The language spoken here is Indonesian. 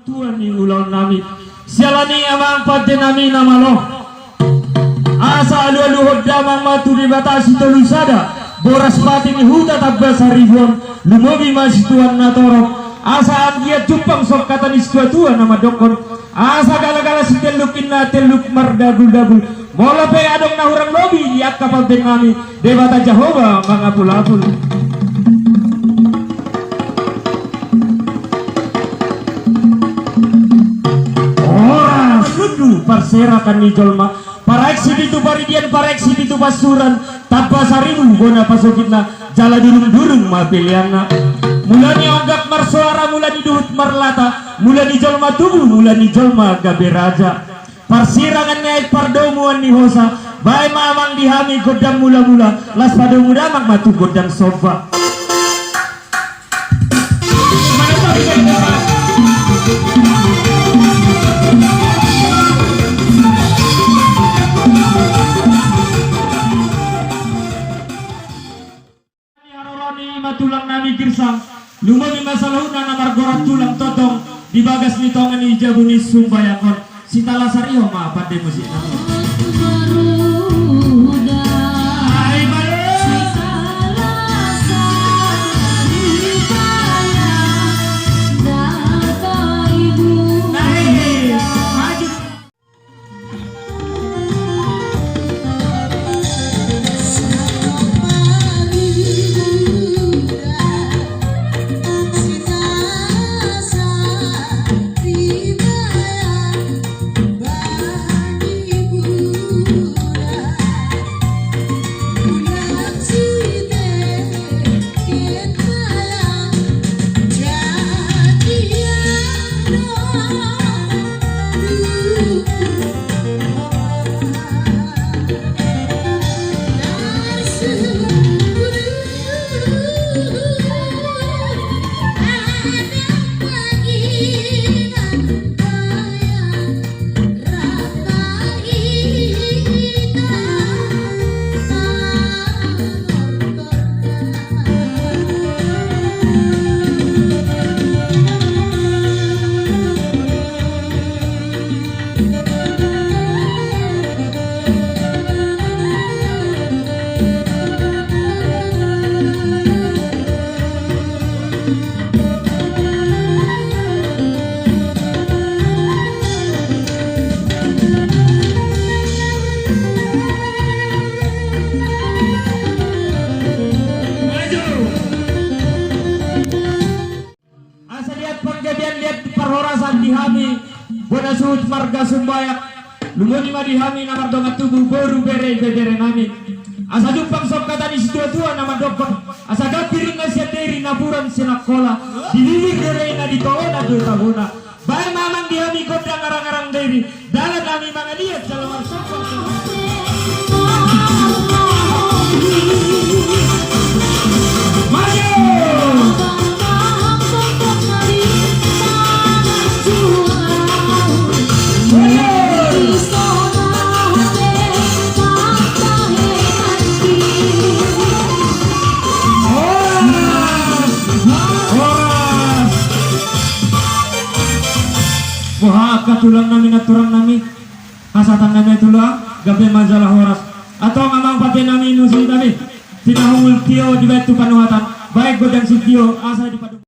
Tuhan ni ulang nami sialani amang pati nami nama lo asa alu-alu damang matu di batasi tolusada boras pati ni huda tabbas haribuan lumobi masih tuan natorok asa angiat jupang sok kata ni tuan nama dokon asa gala-gala si telukin na teluk mardagul-dagul mola pe adong na hurang lobi diak kapal nami debata Jehovah mangapul-apul. Perserakan ni jolma para eksibitu baridian para eksibitu pasuran tanpa sarimu gona pasukitna jala durung-durung ma pilihanna mulani onggak marsuara mulani duhut marlata mulani jolma tubuh mulani jolma gabe raja persirangan naik pardomuan ni hosa bae mamang dihami godang mula-mula las pada muda mang matu godang sofa tulang nami girsang lumami masalahuna namar gorat tulang totong di bagas ni tongan ijabuni sumbayakon sintala sariho ma pandai musik nami dihami boda suut marga sumbayak lumoni ma dihami namar donga tubuh boru bere nami asa dumpang sok kata di situ tua nama dokon asa gapiring ngasih diri naburan senakola dililir dere na di kawana do tahuna bae mamang dihami kodang ngarang-ngarang diri dalam kami mangaliat dalam arsapa wah katulang nami naturang nami kasatan nami tulang gabe majalah horas atau ngamang pati nami nusi tadi tinahul tio di batu panuhatan baik godang si tio asa di padu